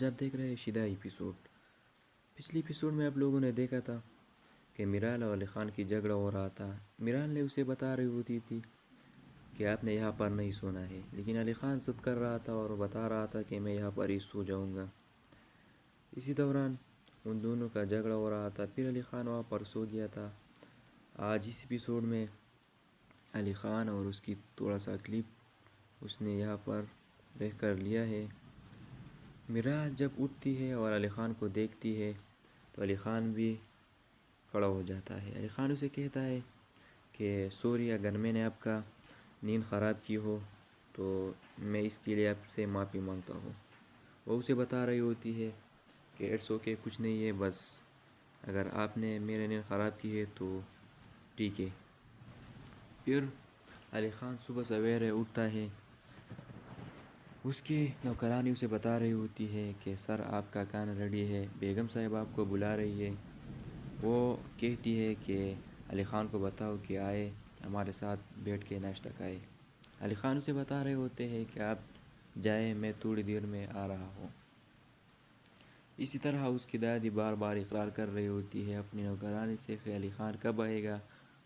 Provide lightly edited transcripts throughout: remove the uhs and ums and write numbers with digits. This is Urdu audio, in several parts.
آج آپ دیکھ رہے ہیں شدہ ایپیسوڈ۔ پچھلی ایپیسوڈ میں آپ لوگوں نے دیکھا تھا کہ میرال اور علی خان کی جھگڑا ہو رہا تھا۔ میرال نے اسے بتا رہی ہوتی تھی کہ آپ نے یہاں پر نہیں سونا ہے، لیکن علی خان ضد کر رہا تھا اور بتا رہا تھا کہ میں یہاں پر ہی سو جاؤں گا۔ اسی دوران ان دونوں کا جھگڑا ہو رہا تھا، پھر علی خان وہاں پر سو گیا تھا۔ آج اس ایپیسوڈ میں علی خان اور اس کی تھوڑا سا کلپ اس نے یہاں پر رہ کر لیا ہے۔ میرال جب اٹھتی ہے اور علی خان کو دیکھتی ہے تو علی خان بھی کھڑا ہو جاتا ہے۔ علی خان اسے کہتا ہے کہ سوری، اگر میں نے آپ کا نیند خراب کی ہو تو میں اس کے لیے آپ سے معافی مانگتا ہوں۔ وہ اسے بتا رہی ہوتی ہے کہ اٹس اوکے، کچھ نہیں ہے، بس اگر آپ نے میرے نیند خراب کی ہے تو ٹھیک ہے۔ پھر علی خان صبح سویرے اٹھتا ہے، اس کی نوکرانی اسے بتا رہی ہوتی ہے کہ سر آپ کا کھانا ریڈی ہے، بیگم صاحب آپ کو بلا رہی ہے۔ وہ کہتی ہے کہ علی خان کو بتاؤ کہ آئے ہمارے ساتھ بیٹھ کے ناشتہ کھائے۔ علی خان اسے بتا رہے ہوتے ہیں کہ آپ جائیں، میں تھوڑی دیر میں آ رہا ہوں۔ اسی طرح اس کی دادی بار بار اقرار کر رہی ہوتی ہے اپنی نوکرانی سے کہ علی خان کب آئے گا،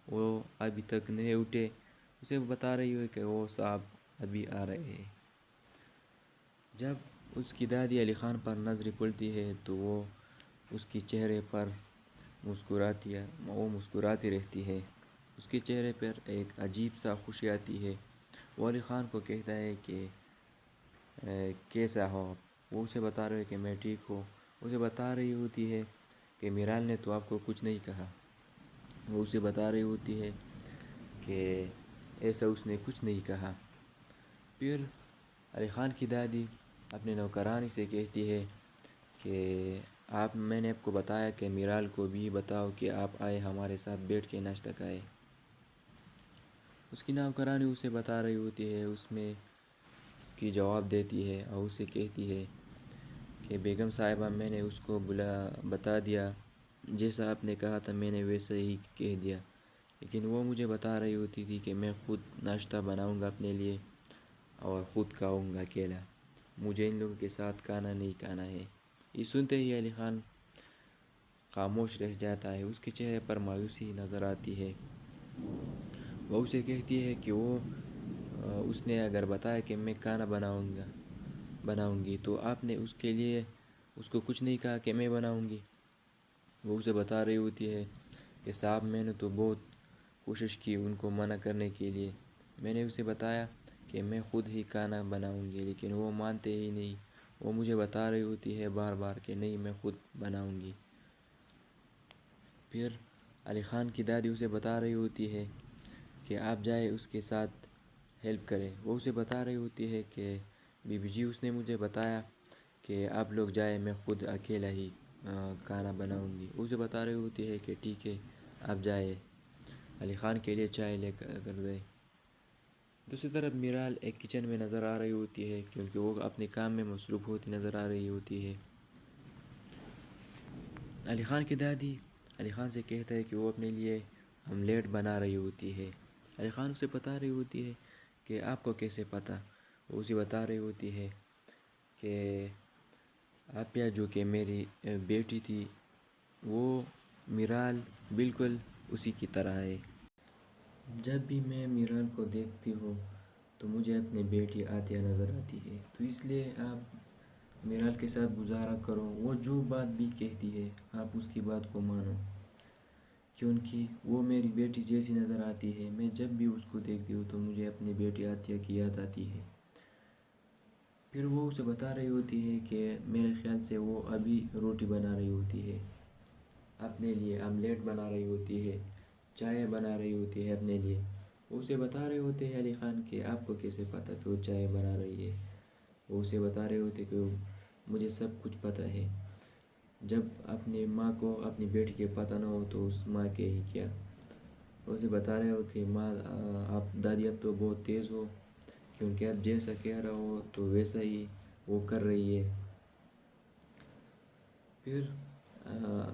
وہ ابھی تک نہیں اٹھے۔ اسے بتا رہی ہے کہ وہ صاحب ابھی آ رہے ہیں۔ جب اس کی دادی علی خان پر نظر پڑتی ہے تو وہ اس کے چہرے پر مسکراتی رہتی ہے۔ اس کے چہرے پر ایک عجیب سا خوشی آتی ہے۔ وہ علی خان کو کہتا ہے کہ کیسا ہو آپ؟ وہ اسے بتا رہے کہ میں ٹھیک ہوں۔ اسے بتا رہی ہوتی ہے کہ میرال نے تو آپ کو کچھ نہیں کہا۔ وہ اسے بتا رہی ہوتی ہے کہ ایسا اس نے کچھ نہیں کہا۔ پھر علی خان کی دادی اپنے نوکرانی سے کہتی ہے کہ میں نے آپ کو بتایا کہ میرال کو بھی بتاؤ کہ آپ آئے ہمارے ساتھ بیٹھ کے ناشتہ کھائے۔ اس کی نوکرانی اسے بتا رہی ہوتی ہے، اس میں اس کی جواب دیتی ہے اور اسے کہتی ہے کہ بیگم صاحبہ میں نے اس کو بتا دیا، جیسا آپ نے کہا تھا میں نے ویسا ہی کہہ دیا، لیکن وہ مجھے بتا رہی ہوتی تھی کہ میں خود ناشتہ بناؤں گا اپنے لیے اور خود کھاؤں گا اکیلا، مجھے ان لوگوں کے ساتھ کھانا نہیں کھانا ہے۔ یہ سنتے ہی علی خان خاموش رہ جاتا ہے، اس کے چہرے پر مایوسی نظر آتی ہے۔ وہ اسے کہتی ہے کہ اس نے اگر بتایا کہ میں کھانا بناؤں گی تو آپ نے اس کے لیے اس کو کچھ نہیں کہا کہ میں بناؤں گی۔ وہ اسے بتا رہی ہوتی ہے کہ صاحب میں نے تو بہت کوشش کی ان کو منع کرنے کے لیے، میں نے اسے بتایا کہ میں خود ہی کھانا بناؤں گی، لیکن وہ مانتے ہی نہیں۔ وہ مجھے بتا رہی ہوتی ہے بار بار کہ نہیں میں خود بناؤں گی۔ پھر علی خان کی دادی اسے بتا رہی ہوتی ہے کہ آپ جائے اس کے ساتھ ہیلپ کریں۔ وہ اسے بتا رہی ہوتی ہے کہ بی بی جی اس نے مجھے بتایا کہ آپ لوگ جائے، میں خود اکیلا ہی کھانا بناؤں گی۔ اسے بتا رہی ہوتی ہے کہ ٹھیک ہے آپ جائے، علی خان کے لیے چائے لے کر دے۔ دوسری طرف میرال ایک کچن میں نظر آ رہی ہوتی ہے کیونکہ وہ اپنے کام میں مصروف ہوتی نظر آ رہی ہوتی ہے۔ علی خان کی دادی علی خان سے کہتا ہے کہ وہ اپنے لیے آملیٹ بنا رہی ہوتی ہے۔ علی خان اسے بتا رہی ہوتی ہے کہ آپ کو کیسے پتہ؟ وہ اسے بتا رہی ہوتی ہے کہ آپیہ جو کہ میری بیٹی تھی وہ میرال بالکل اسی کی طرح ہے۔ جب بھی میں میرال کو دیکھتی ہوں تو مجھے اپنی بیٹی عاطیہ نظر آتی ہے، تو اس لیے آپ میرال کے ساتھ گزارا کرو، وہ جو بات بھی کہتی ہے آپ اس کی بات کو مانو، کیونکہ وہ میری بیٹی جیسی نظر آتی ہے۔ میں جب بھی اس کو دیکھتی ہوں تو مجھے اپنی بیٹی عاطیہ کی یاد آتی ہے۔ پھر وہ اسے بتا رہی ہوتی ہے کہ میرے خیال سے وہ ابھی روٹی بنا رہی ہوتی ہے، اپنے لیے آملیٹ بنا رہی ہوتی ہے، چائے بنا رہی ہوتی ہے اپنے لیے۔ وہ اسے بتا رہے ہوتے ہیں علی خان کہ آپ کو کیسے پتہ کہ وہ چائے بنا رہی ہے؟ وہ اسے بتا رہے ہوتے کہ مجھے سب کچھ پتہ ہے۔ جب اپنی ماں کو اپنی بیٹی کے پتہ نہ ہو تو اس ماں کے ہی کیا۔ وہ اسے بتا رہے ہو کہ ماں آپ دادی اب تو بہت تیز ہو، کیونکہ آپ جیسا کہہ رہا ہو تو ویسا ہی وہ کر رہی ہے۔ پھر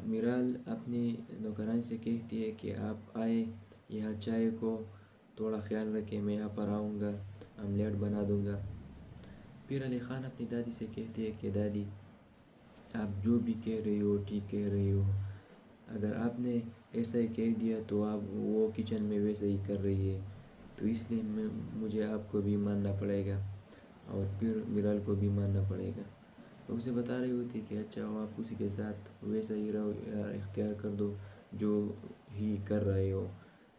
میرال اپنی نوکرانی سے کہتی ہے کہ آپ آئے یہاں چائے کو تھوڑا خیال رکھیں، میں یہاں پر آؤں گا آملیٹ بنا دوں گا۔ پھر علی خان اپنی دادی سے کہتی ہے کہ دادی آپ جو بھی کہہ رہی ہو ٹھیک کہہ رہی ہو، اگر آپ نے ایسا ہی کہہ دیا تو آپ وہ کچن میں ویسا ہی کر رہی ہے، تو اس لیے مجھے آپ کو بھی ماننا پڑے گا اور پھر میرال کو بھی ماننا پڑے گا۔ تو اسے بتا رہی ہوتی کہ اچھا آپ اسی کے ساتھ ویسا ہی رہو، اختیار کر دو جو ہی کر رہے ہو،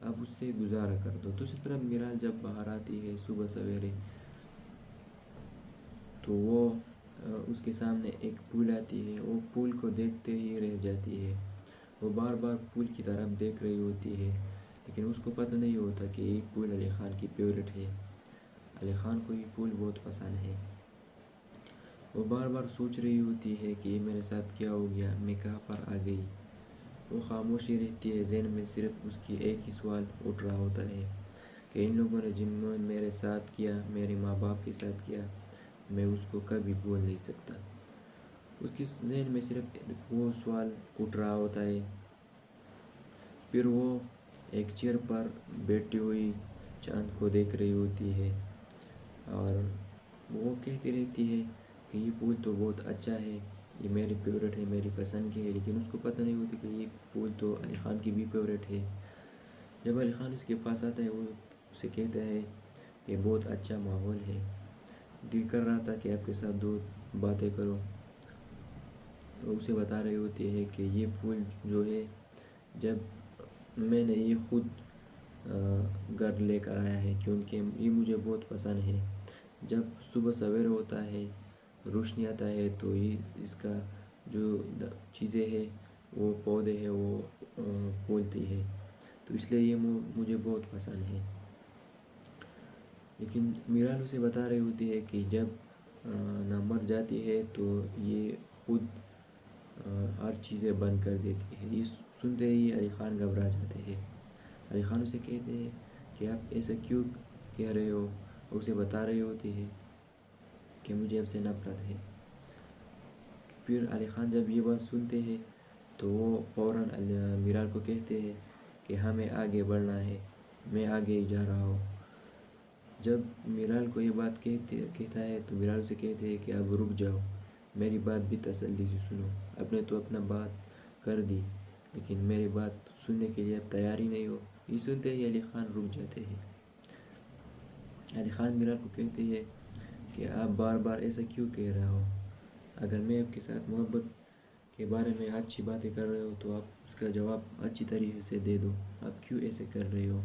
آپ اس سے گزارا کر دو۔ دوسری طرف میرال جب باہر آتی ہے صبح سویرے تو وہ اس کے سامنے ایک پھول آتی ہے، وہ پھول کو دیکھتے ہی رہ جاتی ہے، وہ بار بار پھول کی طرف دیکھ رہی ہوتی ہے، لیکن اس کو پتہ نہیں ہوتا کہ یہ پھول علی خان کی فیوریٹ ہے، علی خان کو یہ پھول بہت پسند ہے۔ وہ بار بار سوچ رہی ہوتی ہے کہ یہ میرے ساتھ کیا ہو گیا، میں کہاں پر آ گئی۔ وہ خاموشی رہتی ہے، ذہن میں صرف اس کی ایک ہی سوال اٹھ رہا ہوتا ہے کہ ان لوگوں نے جن میرے ساتھ کیا، میرے ماں باپ کے ساتھ کیا، میں اس کو کبھی بھول نہیں سکتا۔ اس کے ذہن میں صرف وہ سوال اٹھ رہا ہوتا ہے۔ پھر وہ ایک چیئر پر بیٹھی ہوئی چاند کو دیکھ رہی ہوتی ہے اور وہ کہتی رہتی ہے کہ یہ پھول تو بہت اچھا ہے، یہ میری فیوریٹ ہے، میری پسند کی ہے، لیکن اس کو پتہ نہیں ہوتی کہ یہ پھول تو علی خان کی بھی فیوریٹ ہے۔ جب علی خان اس کے پاس آتا ہے وہ اسے کہتا ہے کہ بہت اچھا ماحول ہے، دل کر رہا تھا کہ آپ کے ساتھ دو باتیں کروں۔ وہ اسے بتا رہی ہوتی ہے کہ یہ پھول جو ہے جب میں نے یہ خود گھر لے کر آیا ہے کیونکہ یہ مجھے بہت پسند ہے۔ جب صبح سویرے ہوتا ہے، روشنی آتا ہے تو یہ اس کا جو چیزیں ہیں وہ پودے ہیں وہ پھولتی ہے، تو اس لیے یہ مجھے بہت پسند ہے۔ لیکن میرال اسے بتا رہی ہوتی ہے کہ جب نہ مر جاتی ہے تو یہ خود ہر چیزیں بند کر دیتی ہے۔ یہ سنتے ہی علی خان گھبرا جاتے ہیں۔ علی خان اسے کہتے ہیں کہ آپ ایسا کیوں کہہ رہے ہو، اسے بتا رہی ہوتی ہے کہ مجھے اب سے نفرت ہے۔ پھر علی خان جب یہ بات سنتے ہیں تو وہ فوراً میرال کو کہتے ہیں کہ ہمیں آگے بڑھنا ہے، میں آگے ہی جا رہا ہوں۔ جب میرال کو یہ بات کہتا ہے تو میرال اسے کہتے ہیں کہ اب رک جاؤ، میری بات بھی تسلی سے سنو، آپ نے تو اپنا بات کر دی لیکن میری بات سننے کے لیے اب تیار ہی نہیں ہو۔ یہ سنتے ہی علی خان رک جاتے ہیں۔ علی خان میرال کو کہتے ہیں کہ آپ بار بار ایسا کیوں کہہ رہا ہو، اگر میں آپ کے ساتھ محبت کے بارے میں اچھی باتیں کر رہے ہو تو آپ اس کا جواب اچھی طریقے سے دے دو، آپ کیوں ایسے کر رہے ہو۔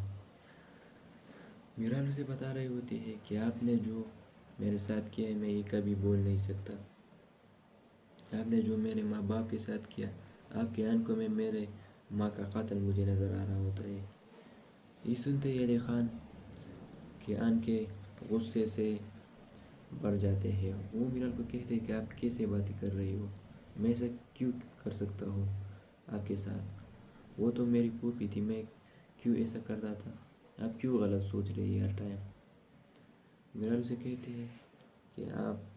میرال اسے بتا رہی ہوتی ہے کہ آپ نے جو میرے ساتھ کیا ہے میں یہ کبھی بول نہیں سکتا، آپ نے جو میرے ماں باپ کے ساتھ کیا، آپ کی آنکھوں میں میرے ماں کا قاتل مجھے نظر آ رہا ہوتا ہے۔ یہ سنتے ہی علی خان کی آنکھیں غصے سے بھر جاتے ہیں۔ وہ میرال کو کہتے ہیں کہ آپ کیسے باتیں کر رہی ہو، میں ایسا کیوں کر سکتا ہوں آپ کے ساتھ، وہ تو میری پھوپھی تھی، میں کیوں ایسا کرتا تھا، آپ کیوں غلط سوچ رہی ہے ہر ٹائم۔ میرال اسے کہتے ہیں کہ آپ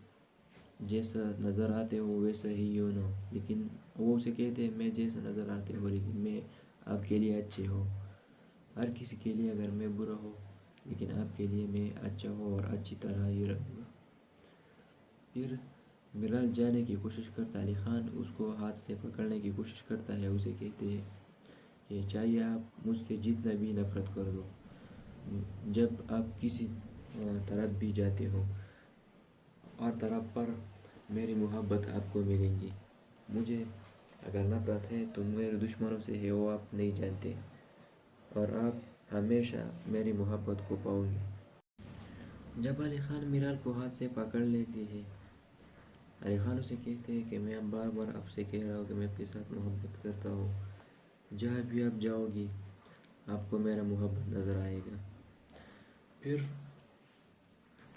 جیسا نظر آتے ہو ویسا ہی یوں نہ ہو، لیکن وہ اسے کہتے ہیں میں جیسا نظر آتے ہو لیکن میں آپ کے لیے اچھے ہو، ہر کسی کے لیے اگر میں برا ہو لیکن آپ کے لیے میں اچھا ہو اور اچھی طرح ہی رہوں گا۔ پھر میرال جانے کی کوشش کرتا ہے، علی خان اس کو ہاتھ سے پکڑنے کی کوشش کرتا ہے، اسے کہتے ہیں کہ چاہیے آپ مجھ سے جتنا بھی نفرت کر دو، جب آپ کسی طرف بھی جاتے ہو ہر طرف پر میری محبت آپ کو ملے گی، مجھے اگر نفرت ہے تو میرے دشمنوں سے ہے، وہ آپ نہیں جانتے، اور آپ ہمیشہ میری محبت کو پاؤ گے۔ جب علی خان میرال کو ہاتھ سے پکڑ لیتے ہیں، علی خان اسے کہتے ہیں کہ میں اب بار بار آپ سے کہہ رہا ہوں کہ میں آپ کے ساتھ محبت کرتا ہوں، جہاں بھی آپ جاؤ گی آپ کو میرا محبت نظر آئے گا۔ پھر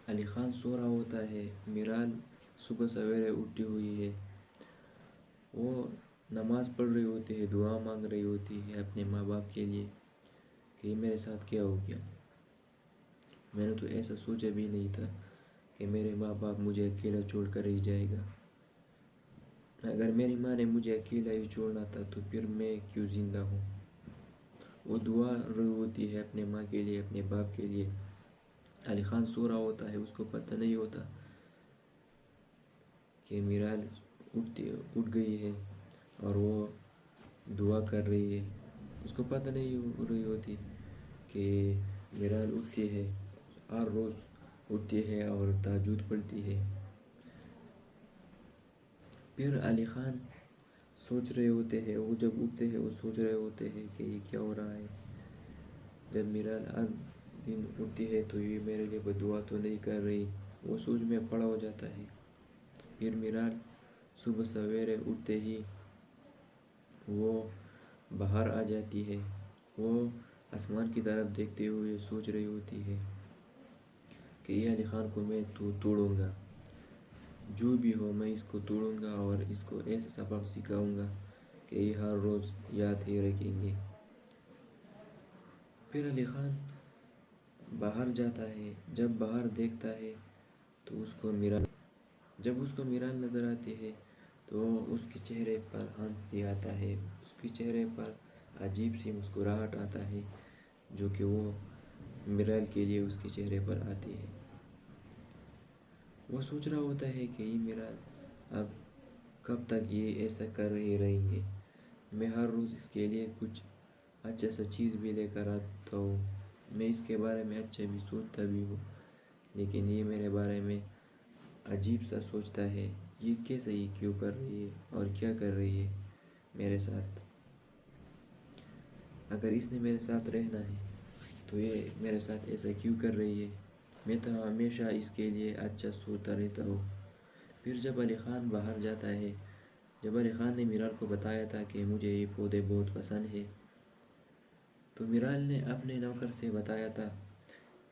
علی خان سو رہا ہوتا ہے، میرال صبح سویرے اٹھی ہوئی ہے، وہ نماز پڑھ رہی ہوتی ہے، دعا مانگ رہی ہوتی ہے اپنے ماں باپ کے لیے کہ یہ میرے ساتھ کیا ہو گیا، میں نے تو ایسا سوچا بھی نہیں تھا کہ میرے ماں باپ مجھے اکیلا چھوڑ کر ہی جائے گا، اگر میری ماں نے مجھے اکیلا ہی چھوڑنا تھا تو پھر میں کیوں زندہ ہوں۔ وہ دعا رہی ہوتی ہے اپنے ماں کے لیے، اپنے باپ کے لیے۔ علی خان سو رہا ہوتا ہے، اس کو پتہ نہیں ہوتا کہ میرال اٹھ گئی ہے اور وہ دعا کر رہی ہے. اس کو پتہ نہیں ہو رہی ہوتی کہ میرال اٹھتی ہے، ہر روز اٹھتی ہے اور تہجد پڑھتی ہے. پھر علی خان سوچ رہے ہوتے ہیں، وہ جب اٹھتے ہیں وہ سوچ رہے ہوتے ہیں کہ یہ کیا ہو رہا ہے. جب میرال ہر دن اٹھتی ہے تو یہ میرے لیے دعا تو نہیں کر رہی، وہ سوچ میں پڑا ہو جاتا ہے. پھر میرال صبح سویرے اٹھتے ہی وہ باہر آ جاتی ہے. وہ آسمان کی طرف دیکھتے ہوئے سوچ رہی ہوتی ہے کہ یہ علی خان کو میں توڑوں گا، جو بھی ہو میں اس کو توڑوں گا اور اس کو ایسے سبق سکھاؤں گا کہ یہ ہر روز یاد ہی رکھیں گے. پھر علی خان باہر جاتا ہے. جب باہر دیکھتا ہے تو جب اس کو میرال نظر آتی ہے تو اس کے چہرے پر ہنسی آتا ہے، اس کے چہرے پر عجیب سی مسکراہٹ آتا ہے جو کہ وہ میرال کے لیے اس کے چہرے پر آتی ہے. وہ سوچ رہا ہوتا ہے کہ یہ میرال اب کب تک یہ ایسا کر رہے رہیں گے. میں ہر روز اس کے لیے کچھ اچھا سا چیز بھی لے کر آتا ہوں، میں اس کے بارے میں اچھا بھی سوچتا بھی ہوں، لیکن یہ میرے بارے میں عجیب سا سوچتا ہے. یہ کیسے، یہ کیوں کر رہی ہے اور کیا کر رہی ہے میرے ساتھ؟ اگر اس نے میرے ساتھ رہنا ہے تو یہ میرے ساتھ ایسا کیوں کر رہی ہے؟ میں تو ہمیشہ اس کے لیے اچھا سوچتا رہتا ہوں. پھر جب علی خان باہر جاتا ہے، جب علی خان نے میرال کو بتایا تھا کہ مجھے یہ پودے بہت پسند ہیں، تو میرال نے اپنے نوکر سے بتایا تھا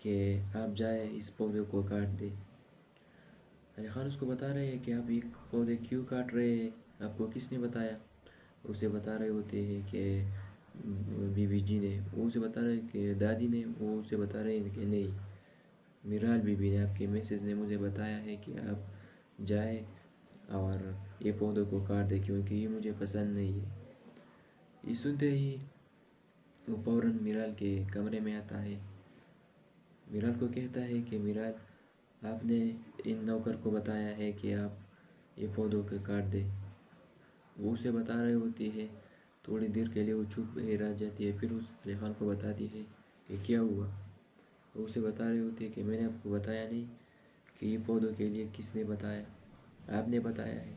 کہ آپ جائے اس پودے کو کاٹ دے. علی خان اس کو بتا رہے ہیں کہ آپ یہ پودے کیوں کاٹ رہے ہیں، آپ کو کس نے بتایا؟ اسے بتا رہے ہوتے ہیں کہ بی بی جی نے. وہ اسے بتا رہے کہ دادی نے. وہ اسے بتا رہے ہیں کہ نہیں، میرال بی بی نے، آپ کے میسج نے مجھے بتایا ہے کہ آپ جائے اور یہ پودوں کو کاٹ دے کیونکہ یہ مجھے پسند نہیں ہے. یہ سنتے ہی وہ فوراً میرال کے کمرے میں آتا ہے. میرال کو کہتا ہے کہ میرال، آپ نے ان نوکر کو بتایا ہے کہ آپ یہ پودوں کو کاٹ دے. وہ اسے بتا رہے ہوتی ہے. تھوڑی دیر کے لیے وہ چپ رہ جاتی ہے، پھر اس علی خان کو بتاتی ہے کہ کیا ہوا. وہ اسے بتا رہی ہوتی ہے کہ میں نے آپ کو بتایا نہیں کہ یہ پودوں کے لیے کس نے بتایا، آپ نے بتایا ہے.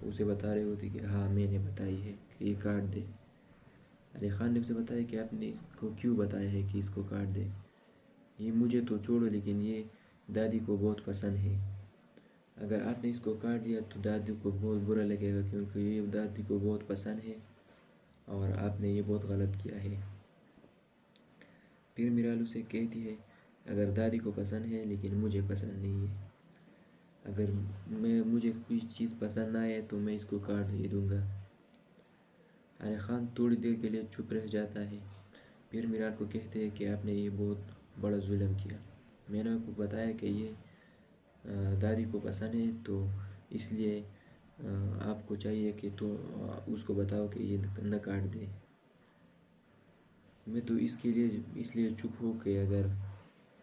اسے بتا رہی ہوتی کہ ہاں میں نے بتائی ہے کہ یہ کاٹ دے. علی خان نے اسے بتایا کہ آپ نے اس کو کیوں بتایا ہے کہ اس کو کاٹ دے. یہ مجھے تو چھوڑو لیکن یہ دادی کو بہت پسند ہے، اگر آپ نے اس کو کاٹ دیا تو دادی کو بہت برا لگے گا کیونکہ یہ دادی کو بہت پسند ہے اور آپ نے یہ بہت غلط کیا ہے. پھر میرال اسے کہتی ہے اگر دادی کو پسند ہے لیکن مجھے پسند نہیں ہے، اگر مجھے کوئی چیز پسند نہ آئے تو میں اس کو کاٹ ہی دوں گا. علی خان تھوڑی دیر کے لیے چپ رہ جاتا ہے. پھر میرال کو کہتے ہیں کہ آپ نے یہ بہت بڑا ظلم کیا. میں نے آپ کو بتایا کہ یہ دادی کو پسند ہے تو اس لیے آپ کو چاہیے کہ تو اس کو بتاؤ کہ یہ نہ کاٹ دے. میں تو اس لیے چپ ہو کہ اگر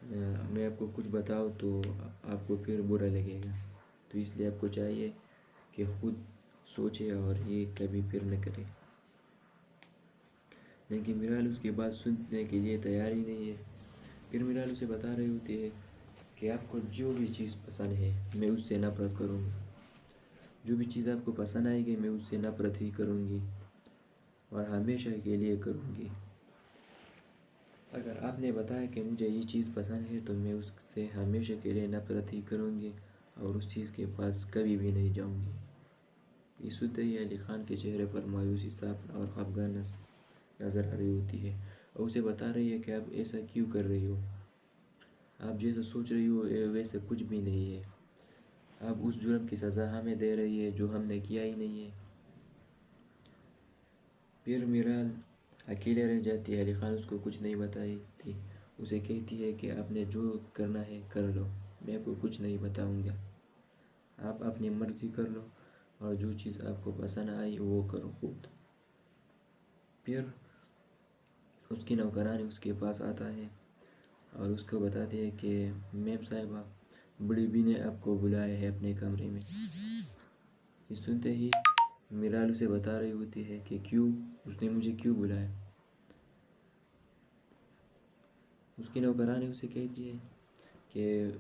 میں آپ کو کچھ بتاؤں تو آپ کو پھر برا لگے گا، تو اس لیے آپ کو چاہیے کہ خود سوچے اور یہ کبھی پھر نہ کرے. لیکن میرال اس کی بات سننے کے لیے تیار ہی نہیں ہے. پھر میرال اسے بتا رہی ہوتی ہے کہ آپ کو جو بھی چیز پسند ہے میں اس سے نفرت کروں گی، جو بھی چیز آپ کو پسند آئے گی میں اس سے نفرت ہی کروں گی اور ہمیشہ کے لیے کروں گی. اگر آپ نے بتایا کہ مجھے یہ چیز پسند ہے تو میں اس سے ہمیشہ کے لیے نفرت ہی کروں گی اور اس چیز کے پاس کبھی بھی نہیں جاؤں گی. یہ سنتے ہی علی خان کے چہرے پر مایوسی صاف اور خفگان نظر آ رہی ہوتی ہے اور اسے بتا رہی ہے کہ آپ ایسا کیوں کر رہی ہو، آپ جیسا سوچ رہی ہو ویسے کچھ بھی نہیں ہے. آپ اس جرم کی سزا ہمیں دے رہی ہے جو ہم نے کیا ہی نہیں ہے. پھر میرال اکیلے رہ جاتی ہے. علی خان اس کو کچھ نہیں بتائی تھی. اسے کہتی ہے کہ آپ نے جو کرنا ہے کر لو، میں کو کچھ نہیں بتاؤں گا، آپ اپنی مرضی کر لو اور جو چیز آپ کو پسند آئی وہ کرو خود. پھر اس کی نوکرانی اس کے پاس آتا ہے اور اس کو بتاتی ہے کہ میم صاحبہ، بڑی بی نے آپ کو بلایا ہے اپنے کمرے میں. یہ سنتے ہی میرال اسے بتا رہی ہوتی ہے کہ کیوں اس نے مجھے کیوں بلایا۔ اس کی نوکرانی اسے کہتی ہے کہ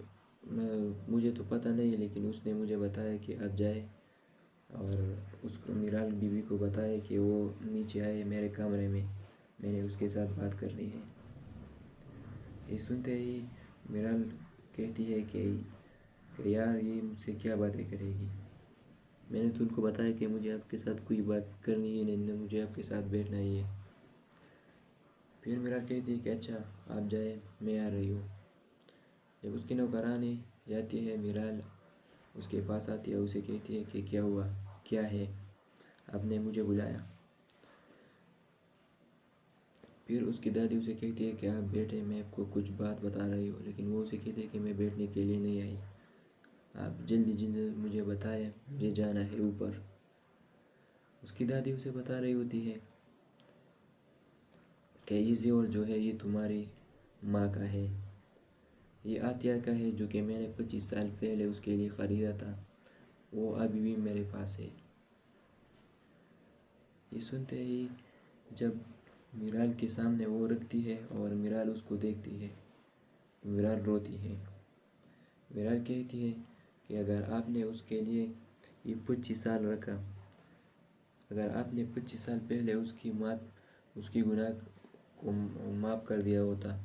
مجھے تو پتہ نہیں، لیکن اس نے مجھے بتایا کہ آپ جائے، اور اس کو میرال بیوی کو بتایا کہ وہ نیچے آئے میرے کمرے میں نے اس کے ساتھ بات کرنی ہے۔ یہ سنتے ہی میرال کہتی ہے کہ یار یہ مجھ سے کیا باتیں کرے گی، میں نے تو ان کو بتایا کہ مجھے آپ کے ساتھ کوئی بات کرنی ہے نہیں، مجھے آپ کے ساتھ بیٹھنا ہی ہے۔ پھر میرال کہتی ہے کہ اچھا آپ جائیں، میں آ رہی ہوں۔ جب اس کی نوکرانی جاتی ہے، میرال اس کے پاس آتی ہے، اسے کہتی ہے کہ کیا ہوا، کیا ہے، آپ نے مجھے بلایا۔ پھر اس کی دادی اسے کہتی ہے کہ آپ بیٹھے، میں آپ کو کچھ بات بتا رہی ہوں، لیکن وہ اسے کہتی ہے کہ میں بیٹھنے کے لیے نہیں آئی، آپ جلدی جلدی مجھے بتائیں، مجھے جانا ہے اوپر۔ اس کی دادی اسے بتا رہی ہوتی ہے کہ یہ زیور جو ہے یہ تمہاری ماں کا ہے، یہ عطیہ کا ہے جو کہ میں نے 25 سال پہلے اس کے لیے خریدا تھا، وہ ابھی بھی میرے پاس ہے۔ یہ سنتے ہی جب میرال کے سامنے وہ رکھتی ہے اور میرال اس کو دیکھتی ہے، میرال روتی ہے۔ میرال کہتی ہے کہ اگر آپ نے اس کے لیے یہ 25 سال رکھا، اگر آپ نے 25 سال پہلے اس کی گناہ کو معاف کر دیا ہوتا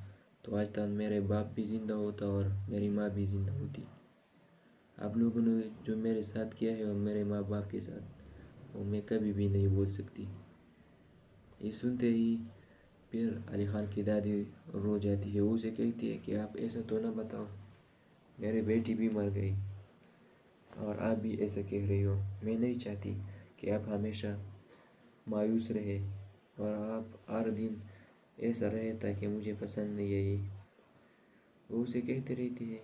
تو آج تک میرے باپ بھی زندہ ہوتا اور میری ماں بھی زندہ ہوتی۔ آپ لوگوں نے جو میرے ساتھ کیا ہے اور میرے ماں باپ کے ساتھ، وہ میں کبھی بھی نہیں بول سکتی۔ یہ سنتے ہی پھر علی خان کی دادی رو جاتی ہے، وہ اسے کہتی ہے کہ آپ ایسا تو نہ بتاؤ، میری بیٹی بھی مر گئی اور آپ بھی ایسا کہہ رہی ہو، میں نہیں چاہتی کہ آپ ہمیشہ مایوس رہے اور آپ ہر دن ایسا رہے تاکہ مجھے پسند نہیں ہے یہ۔ وہ اسے کہتی رہتی ہے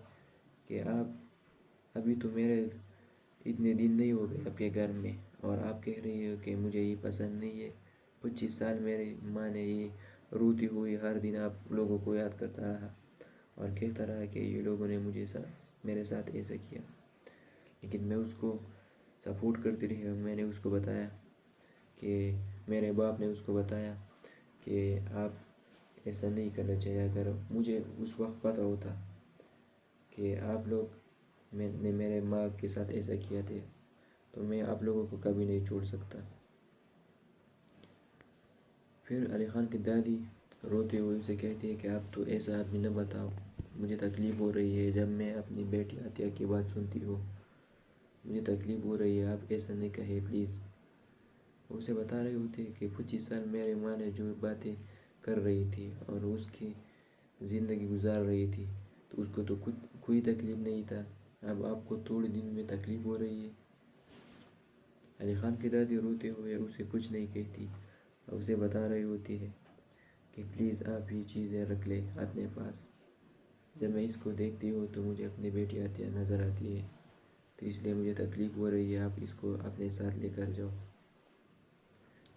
کہ آپ ابھی تو میرے اتنے دن نہیں ہو گئے آپ کے گھر میں اور آپ کہہ رہی ہو کہ مجھے یہ پسند نہیں ہے۔ 25 سال میری ماں نے یہ روتی ہوئی ہر دن آپ لوگوں کو یاد کرتا رہا اور کہتا رہا کہ یہ لوگوں نے میرے ساتھ ایسا کیا، لیکن میں اس کو سپورٹ کرتی رہی اور میں نے اس کو بتایا کہ میرے باپ نے اس کو بتایا کہ آپ ایسا نہیں کرنا چاہیے، اگر مجھے اس وقت پتہ ہوتا کہ آپ لوگ نے میرے ماں کے ساتھ ایسا کیا تھا تو میں آپ لوگوں کو کبھی نہیں چھوڑ سکتا۔ پھر علی خان کی دادی روتے ہوئے اسے کہتی ہے کہ آپ تو ایسا آپ نہ بتاؤ، مجھے تکلیف ہو رہی ہے جب میں اپنی بیٹی عطیہ کی بات سنتی ہوں، مجھے تکلیف ہو رہی ہے، آپ ایسا نہیں کہے پلیز۔ وہ اسے بتا رہے ہوتے کہ 25 سال میرے ماں نے جو باتیں کر رہی تھی اور اس کی زندگی گزار رہی تھی تو اس کو تو کوئی تکلیف نہیں تھا، اب آپ کو تھوڑے دن میں تکلیف ہو رہی ہے۔ علی خان کی دادی روتے ہوئے اسے کچھ نہیں کہتی اور اسے بتا رہی ہوتی ہے کہ پلیز آپ یہ چیزیں رکھ لیں اپنے پاس، جب میں اس کو دیکھتی ہوں تو مجھے اپنی بیٹی عطیہ نظر آتی ہے، تو اس لیے مجھے تکلیف ہو رہی ہے، آپ اس کو اپنے ساتھ لے کر جاؤ۔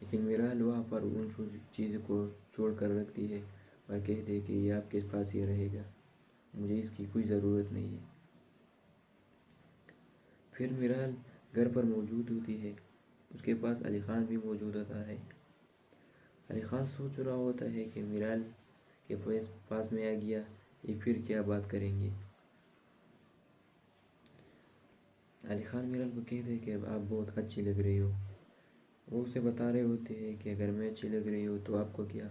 لیکن میرال وہاں پر ان چیزوں کو چھوڑ کر رکھتی ہے اور کہتی ہے کہ یہ آپ کے پاس ہی رہے گا، مجھے اس کی کوئی ضرورت نہیں ہے۔ پھر میرال گھر پر موجود ہوتی ہے، اس کے پاس علی خان بھی موجود ہوتا ہے۔ علی خان سوچ رہا ہوتا ہے کہ میرال کے پاس میں آ گیا، یہ پھر کیا بات کریں گے۔ علی خان میرال کو کہتے ہیں کہ آپ بہت اچھی لگ رہی ہو، وہ اسے بتا رہے ہوتے ہیں کہ اگر میں اچھی لگ رہی ہوں تو آپ کو کیا۔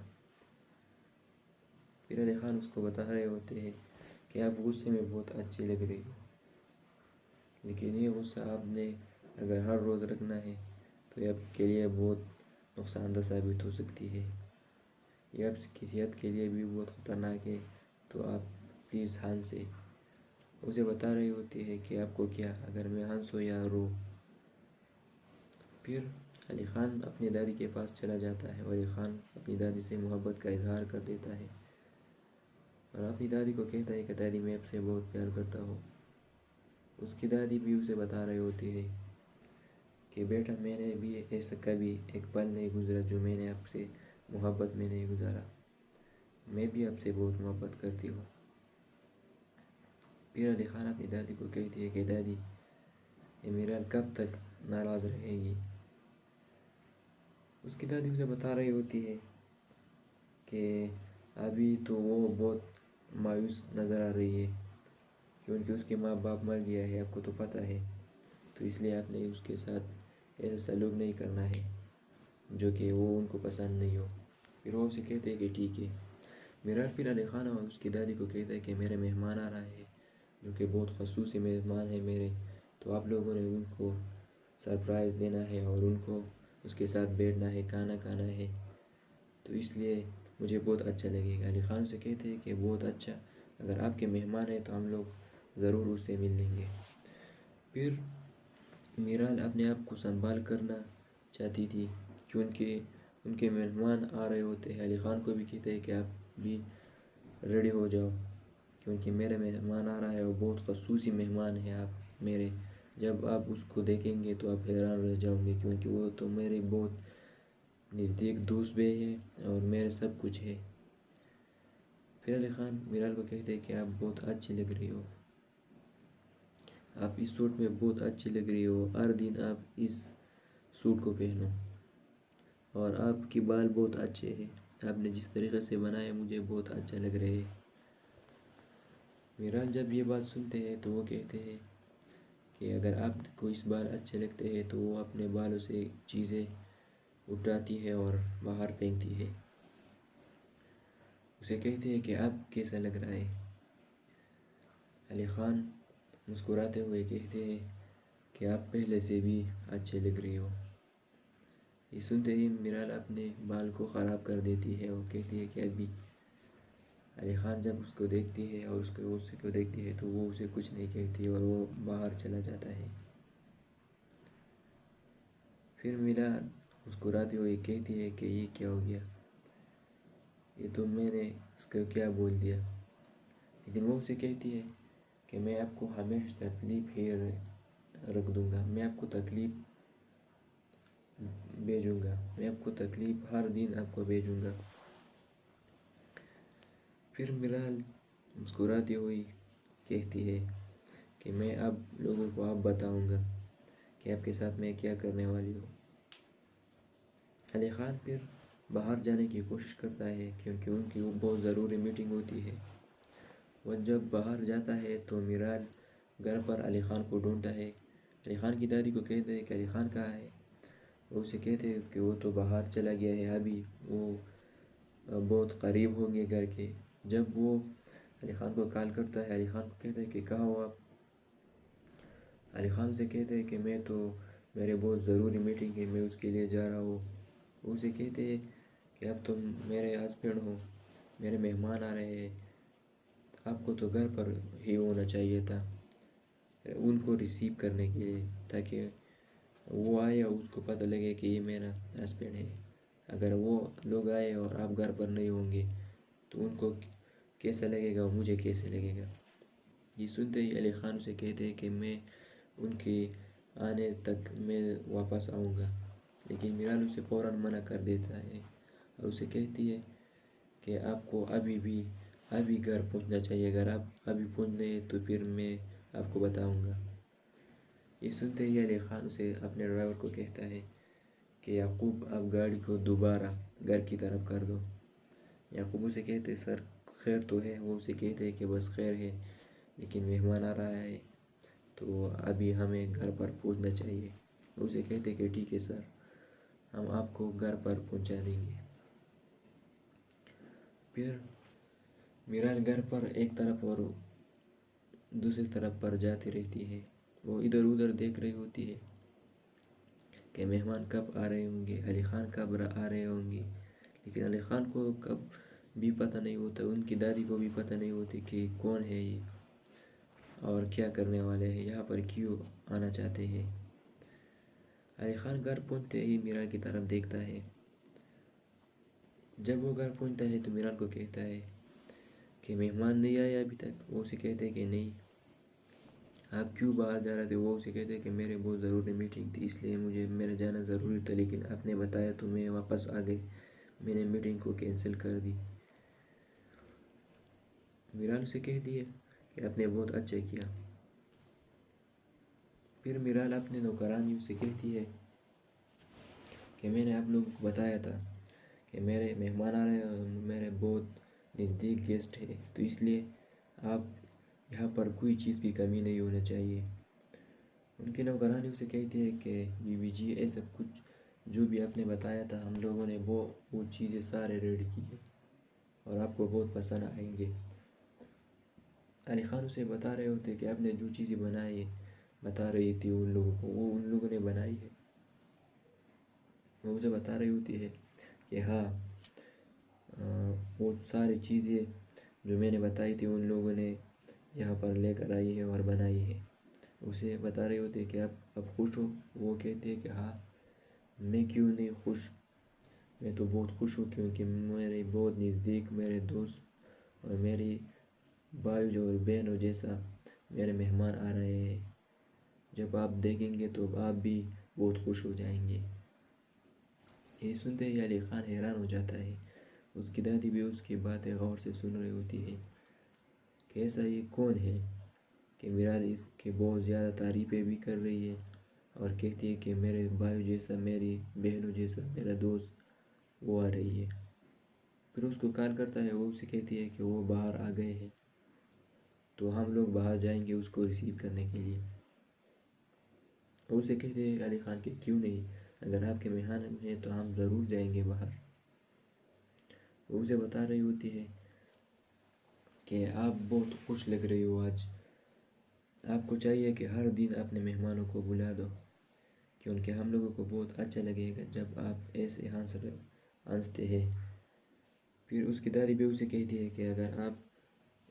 پھر علی خان اس کو بتا رہے ہوتے ہیں کہ آپ غصے میں بہت اچھی لگ رہی ہو، لیکن یہ غصہ آپ نے اگر ہر روز رکھنا ہے تو یہ آپ کے لیے بہت نقصان دہ ثابت ہو سکتی ہے، یہ آپ کی صحت کے لیے بھی بہت خطرناک ہے، تو آپ پلیز ہنسیں۔ اسے بتا رہی ہوتی ہے کہ آپ کو کیا اگر میں ہنسوں یا رو۔ پھر علی خان اپنی دادی کے پاس چلا جاتا ہے اور علی خان اپنی دادی سے محبت کا اظہار کر دیتا ہے اور اپنی دادی کو کہتا ہے کہ دادی میں آپ سے بہت پیار کرتا ہوں۔ اس کی دادی بھی اسے بتا رہے ہوتی ہے کہ بیٹا میں نے بھی ایسا کبھی ایک پل نہیں گزرا جو میں نے آپ سے محبت میں نہیں گزارا، میں بھی آپ سے بہت محبت کرتی ہوں۔ پھر علی خان اپنی دادی کو کہتی ہے کہ دادی یہ میرال کب تک ناراض رہے گی۔ اس کی دادی اسے بتا رہی ہوتی ہے کہ ابھی تو وہ بہت مایوس نظر آ رہی ہے کیونکہ اس کے ماں باپ مر گیا ہے، آپ کو تو پتہ ہے، تو اس لیے آپ نے اس کے ساتھ ایسا سلوک نہیں کرنا ہے جو کہ وہ ان کو پسند نہیں ہو۔ پھر وہ اسے کہتے ہیں کہ ٹھیک ہے۔ میرال پھر علی خان اور اس کی دادی کو کہتا ہے کہ میرے مہمان آ رہا ہے جو کہ بہت خصوصی مہمان ہے میرے، تو آپ لوگوں نے ان کو سرپرائز دینا ہے اور ان کو اس کے ساتھ بیٹھنا ہے، کھانا کھانا ہے، تو اس لیے مجھے بہت اچھا لگے گا۔ علی خان سے کہتے ہیں کہ بہت اچھا، اگر آپ کے مہمان ہیں تو ہم لوگ ضرور اس سے مل لیں گے۔ پھر میرال اپنے آپ کو سنبھال کرنا چاہتی تھی کیونکہ ان کے مہمان آ رہے ہوتے ہیں۔ علی خان کو بھی کہتے ہیں کہ آپ بھی ریڈی ہو جاؤ کیونکہ میرے مہمان آ رہا ہے، وہ بہت خصوصی مہمان ہے آپ میرے، جب آپ اس کو دیکھیں گے تو آپ حیران رہ جاؤں گے کیونکہ وہ تو میرے بہت نزدیک دوست بھی ہے اور میرے سب کچھ ہے۔ پھر علی خان میرال کو کہتے ہیں کہ آپ بہت اچھی لگ رہی ہو، آپ اس سوٹ میں بہت اچھی لگ رہی ہو، ہر دن آپ اس سوٹ کو پہنو، اور آپ کی بال بہت اچھے ہیں، آپ نے جس طریقے سے بنائے مجھے بہت اچھا لگ رہے ہیں۔ میرال جب یہ بات سنتے ہیں تو وہ کہتے ہیں کہ اگر آپ کو اس بال اچھے لگتے ہیں تو وہ اپنے بالوں سے چیزیں اٹھاتی ہے اور باہر پھینکتی ہے۔ اسے کہتے ہیں کہ آپ کیسا لگ رہا ہے؟ علی خان مسکراتے ہوئے کہتے ہیں کہ آپ پہلے سے بھی اچھے لگ رہی ہو۔ یہ سنتے ہی میرال اپنے بال کو خراب کر دیتی ہے اور کہتی ہے کہ ابھی علی خان جب اس کو دیکھتی ہے اور اس کو دیکھتی ہے تو وہ اسے کچھ نہیں کہتی اور وہ باہر چلا جاتا ہے۔ پھر میرال مسکراتے ہوئے کہتی ہے کہ یہ کیا ہو گیا، یہ تو میں نے اس کو کیا بول دیا، لیکن وہ اسے کہتی ہے کہ میں آپ کو ہمیشہ تکلیف ہی رکھ دوں گا، میں آپ کو تکلیف بھیجوں گا، میں آپ کو تکلیف ہر دن آپ کو بھیجوں گا۔ پھر میرال مسکراتی ہوئی کہتی ہے کہ میں اب لوگوں کو اب بتاؤں گا کہ آپ کے ساتھ میں کیا کرنے والی ہوں۔ علی خان پھر باہر جانے کی کوشش کرتا ہے کیونکہ ان کی وہ بہت ضروری میٹنگ ہوتی ہے۔ وہ جب باہر جاتا ہے تو میرال گھر پر علی خان کو ڈھونڈتا ہے۔ علی خان کی دادی کو کہتے ہیں کہ علی خان کہاں ہے؟ وہ اسے کہتے ہیں کہ وہ تو باہر چلا گیا ہے، ابھی وہ بہت قریب ہوں گے گھر کے۔ جب وہ علی خان کو کال کرتا ہے، علی خان کو کہتے ہیں کہ کہاں ہو آپ؟ علی خان سے کہتے ہیں کہ میں تو میرے بہت ضروری میٹنگ ہے، میں اس کے لیے جا رہا ہوں۔ وہ اسے کہتے ہیں کہ اب تم میرے ہسبینڈ ہو، میرے مہمان آ رہے ہیں، آپ کو تو گھر پر ہی ہونا چاہیے تھا ان کو ریسیو کرنے کے لیے، تاکہ وہ آئے اور اس کو پتہ لگے کہ یہ میرا ہسبینڈ ہے۔ اگر وہ لوگ آئے اور آپ گھر پر نہیں ہوں گے تو ان کو کیسا لگے گا اور مجھے کیسے لگے گا۔ یہ سنتے ہی علی خان سے کہتے ہیں کہ میں ان کے آنے تک میں واپس آؤں گا، لیکن میرال اسے فوراً منع کر دیتا ہے اور اسے کہتی ہے کہ آپ کو ابھی گھر پہنچنا چاہیے، اگر آپ ابھی پہنچ گئے تو پھر میں آپ کو بتاؤں گا۔ یہ سنتے ہی علی خان اسے اپنے ڈرائیور کو کہتا ہے کہ یعقوب آپ گاڑی کو دوبارہ گھر کی طرف کر دو۔ یعقوب اسے کہتے ہیں سر خیر تو ہے؟ وہ اسے کہتے ہیں کہ بس خیر ہے، لیکن مہمان آ رہا ہے تو ابھی ہمیں گھر پر پہنچنا چاہیے۔ وہ اسے کہتے ہیں کہ ٹھیک ہے سر، ہم آپ کو گھر پر پہنچا دیں گے۔ پھر میرال گھر پر ایک طرف اور دوسری طرف پر جاتی رہتی ہے، وہ ادھر ادھر دیکھ رہی ہوتی ہے کہ مہمان کب آ رہے ہوں گے، علی خان کب آ رہے ہوں گے، لیکن علی خان کو کب بھی پتہ نہیں ہوتا، ان کی دادی کو بھی پتہ نہیں ہوتی کہ کون ہے یہ اور کیا کرنے والے ہیں، یہاں پر کیوں آنا چاہتے ہیں۔ علی خان گھر پہنچتے ہی میرال کی طرف دیکھتا ہے۔ جب وہ گھر پہنچتا ہے تو میرال کو کہتا ہے کہ مہمان نہیں آیا ابھی تک؟ وہ اسے کہتے ہیں کہ نہیں۔ آپ کیوں باہر جا رہے تھے؟ وہ اسے کہتے ہیں کہ میرے بہت ضروری میٹنگ تھی، اس لیے مجھے میرا جانا ضروری تھا، لیکن آپ نے بتایا تو میں واپس آ گئی، میں نے میٹنگ کو کینسل کر دی۔ میرال اسے کہتی ہے کہ آپ نے بہت اچھا کیا۔ پھر میرال اپنے نوکرانیوں سے کہتی ہے کہ میں نے آپ لوگوں کو بتایا تھا کہ میرے مہمان آ رہے ہیں اور میرے بہت نزدیک گیسٹ ہے، تو اس لیے آپ یہاں پر کوئی چیز کی کمی نہیں ہونا چاہیے۔ ان کے نوکرانیوں سے کہتی ہے کہ بی جی ایسا کچھ جو بھی آپ نے بتایا تھا ہم لوگوں نے وہ چیزیں سارے ریڈی کی ہے اور آپ کو بہت پسند آئیں گے۔ علی خان اسے بتا رہے ہوتے کہ آپ نے جو چیزیں بنائی ہے، بتا رہی تھی ان لوگوں کو، وہ ان لوگوں نے بنائی ہے۔ وہ اسے بتا رہی ہوتی ہے کہ ہاں وہ ساری چیزیں جو میں نے بتائی تھی ان لوگوں نے یہاں پر لے کر آئی ہے اور بنائی ہے۔ اسے بتا رہے ہوتے کہ آپ اب خوش ہو؟ وہ کہتے ہیں کہ ہاں میں کیوں نہیں خوش، میں تو بہت خوش ہوں، کیونکہ میرے بہت نزدیک میرے دوست اور میری بھائی اور بہنوں جیسا میرے مہمان آ رہے ہیں۔ جب آپ دیکھیں گے تو آپ بھی بہت خوش ہو جائیں گے۔ یہ سنتے ہی علی خان حیران ہو جاتا ہے۔ اس کی دادی بھی اس کی باتیں غور سے سن رہی ہوتی ہے کہ ایسا یہ کون ہے کہ میرال اس کی بہت زیادہ تعریفیں بھی کر رہی ہے اور کہتی ہے کہ میرے بھائی جیسا، میری بہنوں جیسا میرا دوست وہ آ رہی ہے۔ پھر اس کو کال کرتا ہے، وہ اسے کہتی ہے کہ وہ باہر آ گئے ہیں، تو ہم لوگ باہر جائیں گے اس کو ریسیو کرنے کے لیے۔ وہ اسے کہتے ہیں علی خان کہ کیوں نہیں، اگر آپ کے مہمان ہیں تو ہم ضرور جائیں گے باہر۔ وہ اسے بتا رہی ہوتی ہے کہ آپ بہت خوش لگ رہی ہو آج، آپ کو چاہیے کہ ہر دن اپنے مہمانوں کو بلا دو، کیونکہ ہم لوگوں کو بہت اچھا لگے گا جب آپ ایسے ہنستے ہیں۔ پھر اس کی دادی بھی اسے کہتی ہے کہ اگر آپ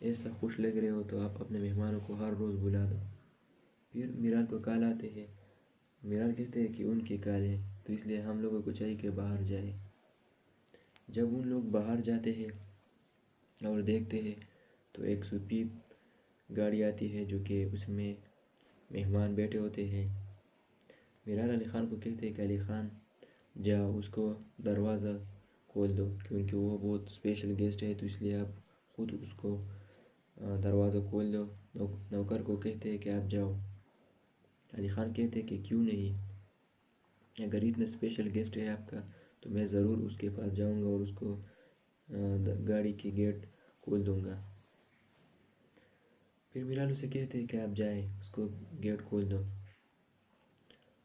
ایسا خوش لگ رہے ہو تو آپ اپنے مہمانوں کو ہر روز بلا دو۔ پھر میرال کو کال آتے ہیں، میرال کہتے ہیں کہ ان کی کال ہے تو اس لیے ہم لوگوں کو چاہیے کہ باہر جائے۔ جب ان لوگ باہر جاتے ہیں اور دیکھتے ہیں تو ایک سفید گاڑی آتی ہے جو کہ اس میں مہمان بیٹھے ہوتے ہیں۔ میرال علی خان کو کہتے ہیں کہ علی خان جاؤ اس کو دروازہ کھول دو، کیونکہ وہ بہت اسپیشل گیسٹ ہے، تو اس لیے آپ خود اس کو دروازہ کھول دو۔ نوکر کو کہتے ہیں کہ آپ جاؤ۔ علی خان کہتے ہیں کہ کیوں نہیں، اگر اتنا اسپیشل گیسٹ ہے آپ کا تو میں ضرور اس کے پاس جاؤں گا اور اس کو گاڑی کی گیٹ کھول دوں گا۔ پھر میرال اسے کہتے ہیں کہ آپ جائیں اس کو گیٹ کھول دو۔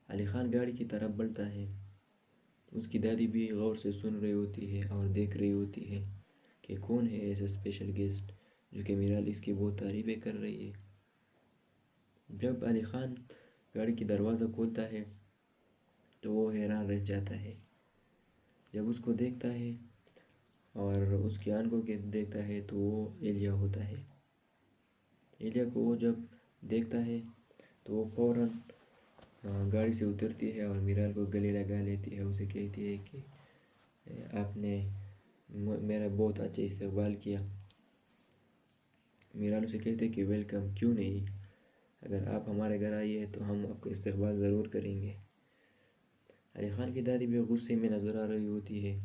علی خان گاڑی کی طرف بڑھتا ہے۔ اس کی دادی بھی غور سے سن رہی ہوتی ہے اور دیکھ رہی ہوتی ہے کہ کون ہے ایسا اسپیشل گیسٹ جو کہ میرال اس کی بہت تعریفیں کر رہی ہے۔ جب علی خان گاڑی کی دروازہ کھولتا ہے تو وہ حیران رہ جاتا ہے۔ جب اس کو دیکھتا ہے اور اس کی آنکھوں کے دیکھتا ہے تو وہ ایلیا ہوتا ہے۔ ایلیا کو وہ جب دیکھتا ہے تو وہ فوراً گاڑی سے اترتی ہے اور میرال کو گلے لگا لیتی ہے، اسے کہتی ہے کہ آپ نے میرا بہت اچھا استقبال کیا۔ میرال اسے کہتے کہ ویلکم، کیوں نہیں، اگر آپ ہمارے گھر آئیے تو ہم آپ کا استقبال ضرور کریں گے۔ علی خان کی دادی بھی غصے میں نظر آ رہی ہوتی ہے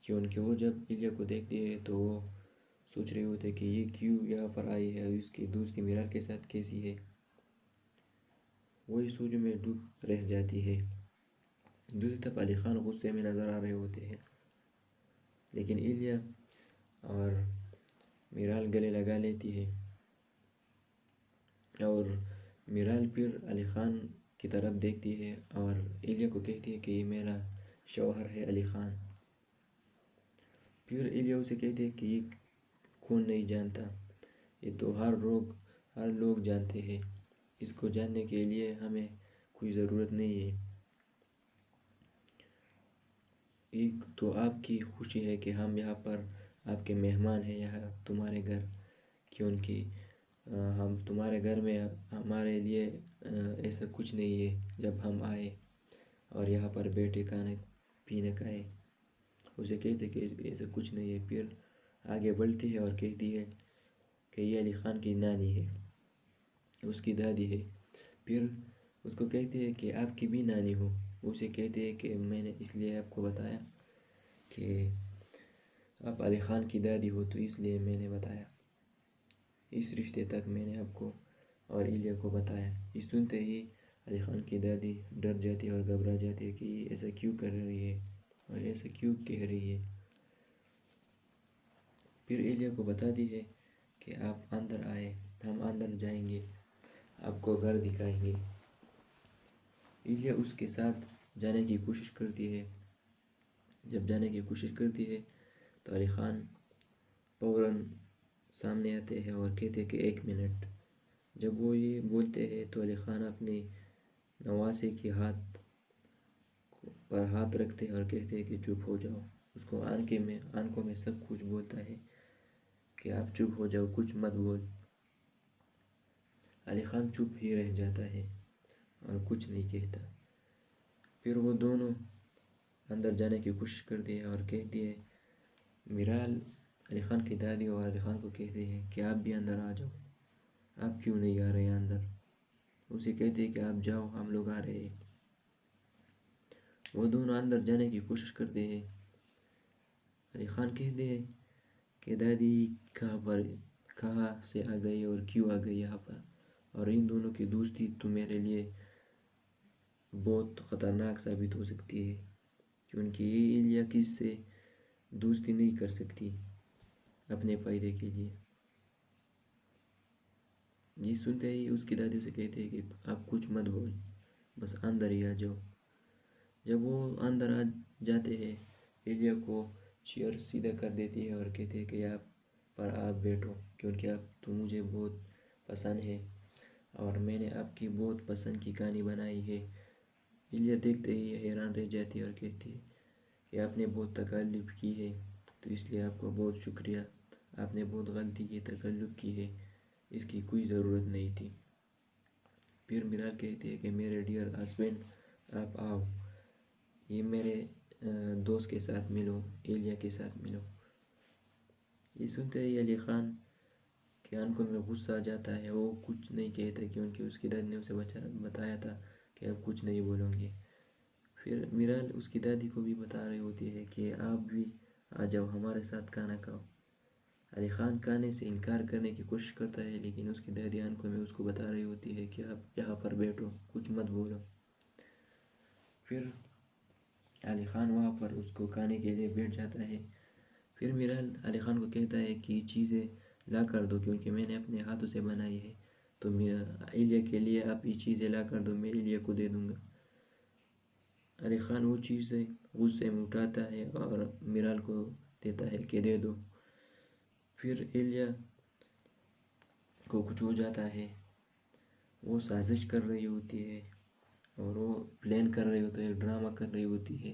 کیونکہ وہ جب ایلیا کو دیکھتی ہے تو وہ سوچ رہے ہوتے کہ یہ کیوں یہاں پر آئی ہے اور اس کی دوستی میرال کے ساتھ کیسی ہے۔ وہ اس سوچ میں ڈوب رہ جاتی ہے۔ دوسری طرف علی خان غصے میں نظر آ رہے ہوتے ہیں، لیکن ایلیا اور میرال گلے لگا لیتی ہے اور میرال پھر علی خان کی طرف دیکھتی ہے اور ایلیا کو کہتی ہے کہ یہ میرا شوہر ہے علی خان۔ پھر ایلیا اسے کہتے ہیں کہ یہ کون نہیں جانتا، یہ تو ہر لوگ جانتے ہیں، اس کو جاننے کے لیے ہمیں کوئی ضرورت نہیں ہے۔ ایک تو آپ کی خوشی ہے کہ ہم یہاں پر آپ کے مہمان ہیں یہاں تمہارے گھر، کیونکہ ہم تمہارے گھر میں ہمارے لیے ایسا کچھ نہیں ہے جب ہم آئے اور یہاں پر بیٹھے کھانے پینے کا ہے۔ اسے کہتے کہ ایسا کچھ نہیں ہے۔ پھر آگے بڑھتی ہے اور کہتی ہے کہ یہ علی خان کی نانی ہے، اس کی دادی ہے۔ پھر اس کو کہتے ہیں کہ آپ کی بھی نانی ہو۔ اسے کہتے ہیں کہ میں نے اس لیے آپ کو بتایا کہ آپ علی خان کی دادی ہو تو اس لیے میں نے بتایا، اس رشتے تک میں نے آپ کو اور ایلیا کو بتایا۔ اس سنتے ہی علی خان کی دادی ڈر جاتی ہے اور گھبرا جاتی ہے کہ یہ ایسا کیوں کر رہی ہے اور ایسا کیوں کہہ رہی ہے۔ پھر ایلیا کو بتاتی ہے کہ آپ اندر آئے، ہم اندر جائیں گے، آپ کو گھر دکھائیں گے۔ ایلیا اس کے ساتھ جانے کی کوشش کرتی ہے۔ جب جانے کی کوشش کرتی ہے تو علی خان فوراً سامنے آتے ہیں اور کہتے ہیں کہ 1 منٹ۔ جب وہ یہ بولتے ہیں تو علی خان اپنے نواسے کے ہاتھ پر ہاتھ رکھتے ہیں اور کہتے ہیں کہ چپ ہو جاؤ۔ اس کو آنکھوں میں سب کچھ بولتا ہے کہ آپ چپ ہو جاؤ، کچھ مت بول۔ علی خان چپ ہی رہ جاتا ہے اور کچھ نہیں کہتا۔ پھر وہ دونوں اندر جانے کی کوشش کرتے ہیں اور کہتی ہے، میرال علی خان کی دادی اور علی خان کو کہتے ہیں کہ آپ بھی اندر آ جاؤ، آپ کیوں نہیں آ رہے ہیں اندر؟ اسے کہتے ہیں کہ آپ جاؤ، ہم لوگ آ رہے ہیں۔ وہ دونوں اندر جانے کی کوشش کرتے ہیں۔ علی خان کہتے ہیں کہ دادی کہاں سے آ گئی اور کیوں آ گئی یہاں پر، اور ان دونوں کی دوستی تو میرے لیے بہت خطرناک ثابت ہو سکتی ہے، کیونکہ یہ ایلیا کس سے دوستی نہیں کر سکتی اپنے فائدے کے لیے۔ یہ سنتے ہی اس کی دادی اسے کہتے ہیں کہ آپ کچھ مت بول، بس اندر ہی آ جاؤ۔ جب وہ اندر آ جاتے ہیں، ایلیا کو چیئر سیدھا کر دیتی ہے اور کہتے ہیں کہ آپ بیٹھو، کیونکہ آپ تو مجھے بہت پسند ہے اور میں نے آپ کی بہت پسند کی کہانی بنائی ہے۔ ایلیا دیکھتے ہی حیران رہ جاتی ہے اور کہتی ہے کہ آپ نے بہت تکلف کی ہے، تو اس لیے آپ کو بہت شکریہ، آپ نے بہت غلطی کی، تکلف کی ہے، اس کی کوئی ضرورت نہیں تھی۔ پھر میرال کہتی ہے کہ میرے ڈیئر ہسبینڈ، آپ آؤ، یہ میرے دوست کے ساتھ ملو، ایلیا کے ساتھ ملو۔ یہ سنتے ہی علی خان کے آنکھوں میں غصہ آ جاتا ہے، وہ کچھ نہیں کہتا کیونکہ اس کی دادی نے اسے بتایا تھا کہ آپ کچھ نہیں بولیں گے۔ پھر میرال اس کی دادی کو بھی بتا رہی ہوتی ہے کہ آپ بھی آ جاؤ، ہمارے ساتھ کھانا کھاؤ۔ علی خان کھانے سے انکار کرنے کی کوشش کرتا ہے، لیکن اس کی دادی آنکھوں میں اس کو بتا رہی ہوتی ہے کہ آپ یہاں پر بیٹھو، کچھ مت بولو۔ پھر علی خان وہاں پر اس کو کھانے کے لیے بیٹھ جاتا ہے۔ پھر میرال علی خان کو کہتا ہے کہ یہ چیزیں لا کر دو، کیونکہ میں نے اپنے ہاتھوں سے بنائی ہے، تو ایلیا کے لیے آپ یہ چیزیں لا کر دو، میں ایلیا کو دے دوں گا۔ علی خان وہ چیزیں غصے میں اٹھاتا ہے اور میرال کو دیتا ہے کہ دے دو۔ پھر ایلیا کو کچھ ہو جاتا ہے، وہ سازش کر رہی ہوتی ہے اور وہ پلان کر رہی ہوتی ہے، ڈرامہ کر رہی ہوتی ہے،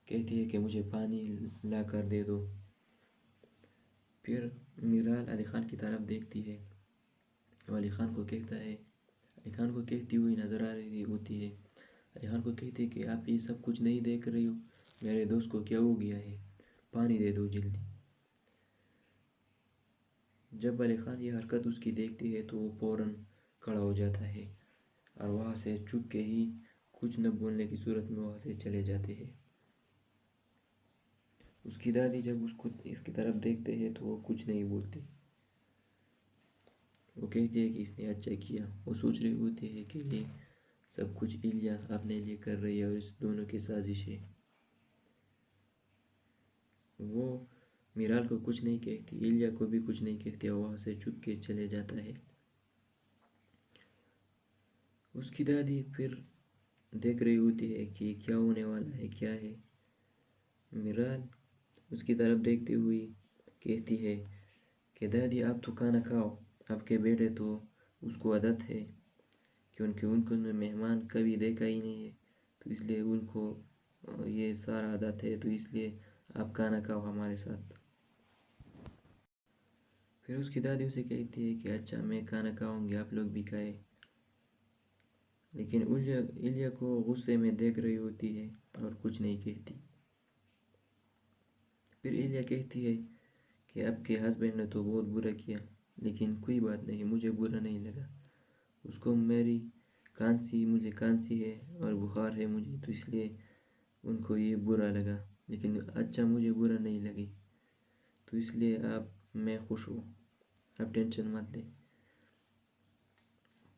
کہتی ہے کہ مجھے پانی لا کر دے دو۔ پھر میرال علی خان کی طرف دیکھتی ہے اور علی خان کو کہتی ہوئی نظر آ رہی ہوتی ہے۔ علی خان کو کہتی ہے کہ آپ یہ سب کچھ نہیں دیکھ رہی ہو، میرے دوست کو کیا ہو گیا ہے، پانی دے دو جلدی۔ جب علی خان یہ حرکت اس کی دیکھتی ہے تو وہ فوراً کھڑا ہو جاتا ہے اور وہاں سے چپ کے ہی کچھ نہ بولنے کی صورت میں وہاں سے چلے جاتے ہیں۔ اس کی دادی جب اس کی طرف دیکھتے ہیں تو وہ کچھ نہیں بولتی، وہ کہتی ہے کہ اس نے اچھا کیا۔ وہ سوچ رہی ہوتی ہے کہ یہ سب کچھ ایلیا اپنے لیے کر رہی ہے اور اس دونوں کی سازش ہے۔ وہ میرال کو کچھ نہیں کہتی، ایلیا کو بھی کچھ نہیں کہتی اور وہاں سے چپ کے چلے جاتا ہے۔ اس کی دادی پھر دیکھ رہی ہوتی ہے کہ کیا ہونے والا ہے، کیا ہے۔ میرال اس کی طرف دیکھتے ہوئی کہتی ہے کہ دادی آپ تو کھانا کھاؤ، آپ کے بیٹے تو اس کو عادت ہے، کیونکہ ان کو مہمان کبھی دیکھا ہی نہیں ہے، تو اس لیے ان کو یہ سارا عادت ہے، تو اس لیے آپ کھانا کھاؤ ہمارے ساتھ۔ پھر اس کی دادی اسے کہتی ہے کہ اچھا میں کھانا کھاؤں گی، آپ لوگ بھی کھائے۔ لیکن ایلیا کو غصے میں دیکھ رہی ہوتی ہے اور کچھ نہیں کہتی۔ پھر ایلیا کہتی ہے کہ آپ کے ہسبینڈ نے تو بہت برا کیا، لیکن کوئی بات نہیں، مجھے برا نہیں لگا۔ اس کو مجھے کھانسی ہے اور بخار ہے مجھے، تو اس لیے ان کو یہ برا لگا، لیکن اچھا مجھے برا نہیں لگی، تو اس لیے میں خوش ہوں، آپ ٹینشن مت لیں۔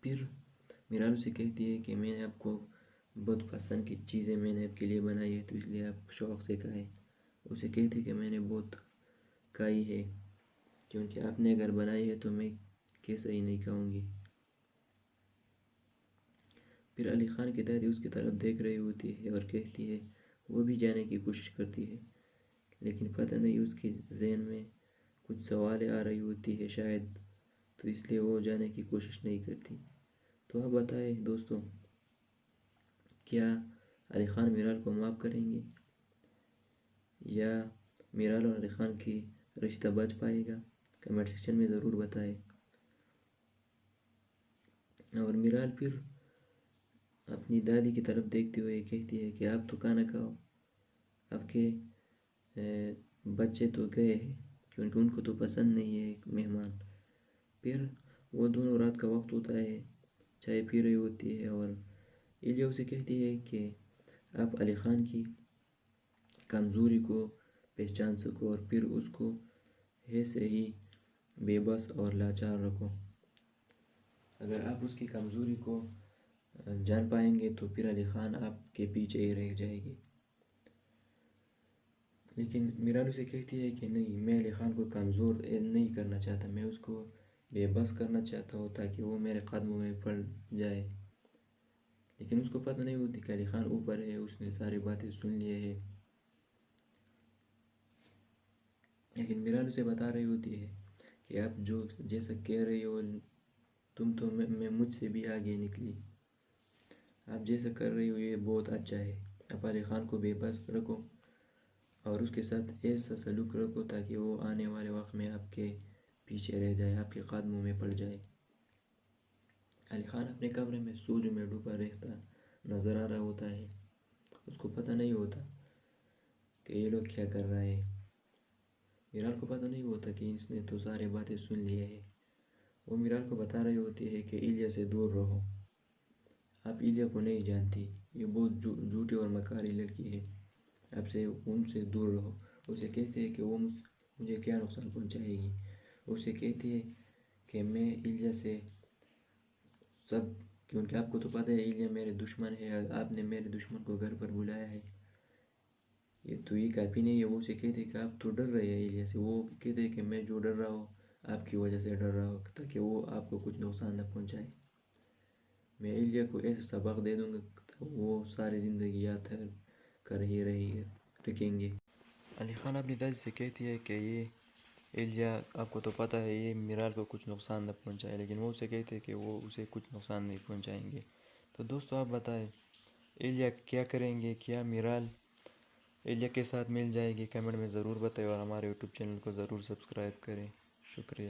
پھر میرال اسے کہتی ہے کہ میں نے آپ کو بہت پسند کی چیزیں میں نے آپ کے لیے بنائی ہے، تو اس لیے آپ شوق سے کھائیں۔ اسے کہتی ہے کہ میں نے بہت کھائی ہے، کیونکہ آپ نے اگر بنائی ہے تو میں کیسا ہی نہیں کھاؤں گی۔ پھر علی خان کی دادی اس کی طرف دیکھ رہی ہوتی ہے اور کہتی ہے، وہ بھی جانے کی کوشش کرتی ہے، لیکن پتہ نہیں اس کے ذہن میں کچھ سوالیں آ رہی ہوتی ہے شاید، تو اس لیے وہ جانے کی کوشش نہیں کرتی۔ تو آپ بتائیں دوستوں، کیا علی خان میرال کو معاف کریں گے، یا میرال اور علی خان کی رشتہ بچ پائے گا؟ کمنٹ سیکشن میں ضرور بتائیں۔ اور میرال پھر اپنی دادی کی طرف دیکھتے ہوئے کہتی ہے کہ آپ تو کھانا کھاؤ، آپ کے بچے تو گئے ہیں، کیونکہ ان کو تو پسند نہیں ہے مہمان۔ پھر وہ دونوں رات کا وقت ہوتا ہے، چائے پی رہی ہوتی ہے، اور ایلیا اسے کہتی ہے کہ آپ علی خان کی کمزوری کو پہچان سکو اور پھر اس کو ایسے ہی بے بس اور لاچار رکھو۔ اگر آپ اس کی کمزوری کو جان پائیں گے تو پھر علی خان آپ کے پیچھے ہی رہ جائے گی۔ لیکن میرال اسے کہتی ہے کہ نہیں، میں علی خان کو کمزور نہیں کرنا چاہتا، میں اس کو بے بس کرنا چاہتا ہوں تاکہ وہ میرے قدموں میں پڑ جائے۔ لیکن اس کو پتہ نہیں ہوتی کہ علی خان اوپر ہے، اس نے ساری باتیں سن لیے ہیں۔ لیکن میرال اسے بتا رہی ہوتی ہے کہ آپ جو جیسا کہہ رہی ہو، تم تو میں مجھ سے بھی آگے نکلی، آپ جیسا کر رہی ہو یہ بہت اچھا ہے۔ آپ علی خان کو بے بس رکھو اور اس کے ساتھ ایسا سلوک رکھو تاکہ وہ آنے والے وقت میں آپ کے پیچھے رہ جائے، آپ کے قدموں میں پڑ جائے۔ علی خان اپنے کمرے میں سوج میں ڈوبا رہتا نظر آ رہا ہوتا ہے، اس کو پتہ نہیں ہوتا کہ یہ لوگ کیا کر رہے ہیں۔ میرال کو پتہ نہیں ہوتا کہ اس نے تو سارے باتیں سن لیے ہیں۔ وہ میرال کو بتا رہی ہوتی ہے کہ ایلیا سے دور رہو، آپ ایلیا کو نہیں جانتی، یہ بہت جھوٹی اور مکاری لڑکی ہے، آپ سے ان سے دور رہو۔ اسے کہتے ہیں کہ وہ مجھے کیا نقصان پہنچائے گی۔ اسے کہتی ہے کہ میں ایلیا سے سب، کیونکہ آپ کو تو پتہ ہے ایلیا میرے دشمن ہے، آپ نے میرے دشمن کو گھر پر بلایا ہے، یہ تو یہ کافی نہیں ہے۔ وہ اسے کہتے ہیں کہ آپ تو ڈر رہے ہیں ایلیا سے، وہ کہتے ہیں کہ میں جو ڈر رہا ہوں آپ کی وجہ سے ڈر رہا ہوں تاکہ وہ آپ کو کچھ نقصان نہ پہنچائے۔ میں ایلیا کو ایسا سبق دے دوں گا وہ ساری زندگی یاد کر ہی رکھیں گے۔ علی خان اپنی دادی سے کہتی ہے کہ یہ ایلیا، آپ کو تو پتہ ہے یہ میرال کو کچھ نقصان نہ پہنچائے، لیکن وہ اسے کہتے ہیں کہ وہ اسے کچھ نقصان نہیں پہنچائیں گے۔ تو دوستو آپ بتائیں، ایلیا کیا کریں گے؟ کیا میرال ایلیا کے ساتھ مل جائے گی؟ کمنٹ میں ضرور بتائیں اور ہمارے یوٹیوب چینل کو ضرور سبسکرائب کریں۔ شکریہ۔